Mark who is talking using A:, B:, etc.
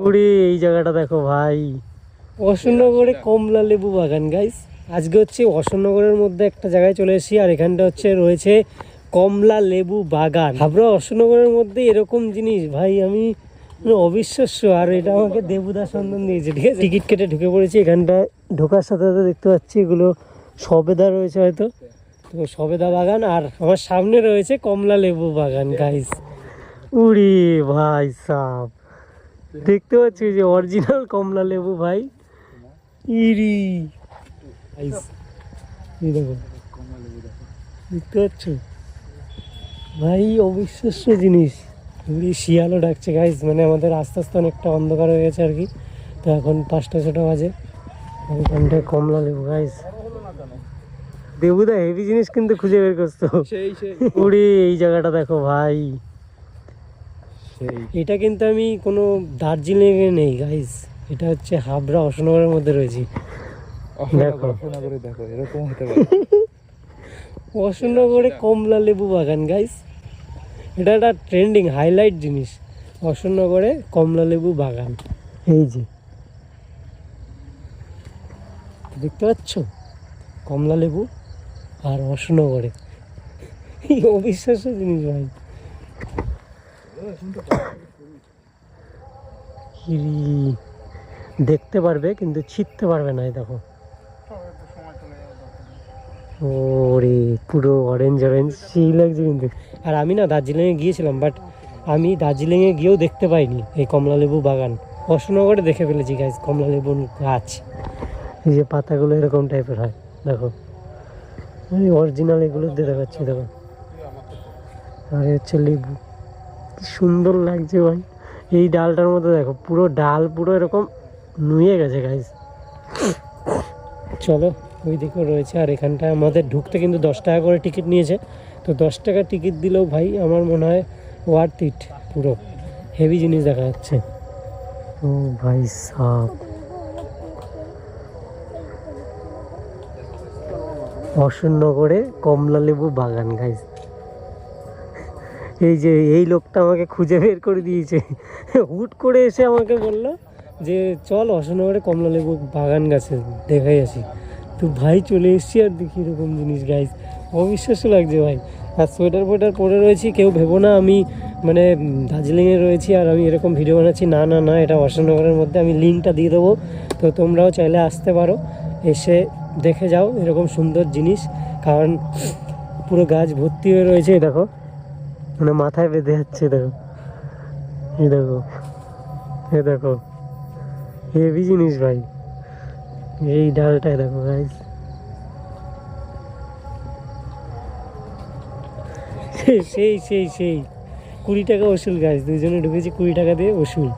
A: ওরে এই জায়গাটা দেখো ভাই, অশোকনগরে কমলা লেবু বাগান গাইস। আজকে হচ্ছে অশোকনগরের মধ্যে একটা জায়গায় চলে এসেছি, আর এখানটা হচ্ছে রয়েছে কমলা লেবু বাগান। হাবড়া অশোকনগরের মধ্যে এরকম জিনিস ভাই আমি অবিশ্বাস্য। আর এটা আমাকে দেবুদা সন্ধান দিয়েছে, ঠিক আছে। টিকিট কেটে ঢুকে পড়েছি। এখানটা ঢোকার সাথে সাথে দেখতে পাচ্ছি এগুলো সবেদা রয়েছে হয়তো, তো সবেদা বাগান। আর আমার সামনে রয়েছে কমলা লেবু বাগান গাইস। উড়ি ভাই সাব, দেখতে পাচ্ছি যে অরিজিনাল কমলা লেবু ভাই। ইরি গাইস, এই দেখো দেখতে পাচ্ছ ভাই, অবিশ্বাস্য জিনিস। শিয়ালও ডাকছে গাইস, মানে আমাদের আস্তে আস্তে অনেকটা অন্ধকার হয়ে গেছে আর কি। তো এখন 5টা 6টা বাজে। এখানটায় কমলা লেবু গাইস। দেবুদা হেভি জিনিস কিন্তু খুঁজে বের করতো। উড়ি এই জায়গাটা দেখো ভাই, এটা কিন্তু আমি কোনো দার্জিলিং এ নেই গাইস, এটা হচ্ছে হাবড়া অশোকনগরের মধ্যে রয়েছি। দেখো এরকম হতে পারে। অশোকনগরে কমলা লেবু বাগান গাইস, এটা একটা ট্রেন্ডিং হাইলাইট জিনিস। অশোকনগরে কমলা লেবু বাগান, এই যে দেখতে পাচ্ছ কমলা লেবু, আর অশোকনগরে অবিশ্বাস্য জিনিস ভাই। দেখতে পারবে কিন্তু ছিটতে পারবে না। এই দেখো ওরে পুরো অরেঞ্জ অরেঞ্জ সেই লাগছে কিন্তু। আর আমি না দার্জিলিংয়ে গিয়েছিলাম, বাট আমি দার্জিলিংয়ে গিয়েও দেখতে পাইনি এই কমলা লেবু বাগান। অশোকনগরে দেখে ফেলেছি গাছ, কমলা লেবুর গাছ। এই যে পাতাগুলো এরকম টাইপের হয়, দেখো অরিজিনাল এগুলো দিয়ে দেখাচ্ছি, দেখো। আর হচ্ছে লেবু, কি সুন্দর লাগছে ভাই। এই ডালটার মধ্যে দেখো পুরো ডাল পুরো এরকম নুয়ে গেছে গাইস। চলো ওই দিকেও রয়েছে। আর এখানটায় আমাদের ঢুকতে কিন্তু 10 টাকা করে টিকিট নিয়েছে। তো 10 টাকা টিকিট দিলেও ভাই আমার মনে হয় ওয়ার্থ ইট, পুরো হেভি জিনিস দেখা যাচ্ছে। ও ভাই সাব, অশোকনগরে কমলা লেবু বাগান গাইস। এই যে এই লোকটা আমাকে খুঁজে বের করে দিয়েছে, হুট করে এসে আমাকে বললো যে চল অশোকনগরে কমলা লেবু বাগান গাছে দেখাই আসি। তো ভাই চলে এসেছি আর দেখি এরকম জিনিস গাইস, অবিশ্বাস্য লাগছে ভাই। আর সোয়েটার ফোয়েটার পরে রয়েছি, কেউ ভেবো না আমি মানে দার্জিলিংয়ে রয়েছি আর আমি এরকম ভিডিও বানাচ্ছি, না না না, এটা অশোকনগরের মধ্যে। আমি লিঙ্কটা দিয়ে দেবো, তো তোমরাও চাইলে আসতে পারো, এসে দেখে যাও এরকম সুন্দর জিনিস। কারণ পুরো গাছ ভর্তি হয়ে রয়েছে, দেখো মানে মাথায় বেঁধে যাচ্ছে, দেখো এই দেখো, এ দেখো হেভি জিনিস ভাই। এই ডালটায় দেখো গাইস, সেই সেই সেই 20 টাকা ওসুল গাইস, দুইজনে ঢুকেছি 20 টাকা দিয়ে ওসুল।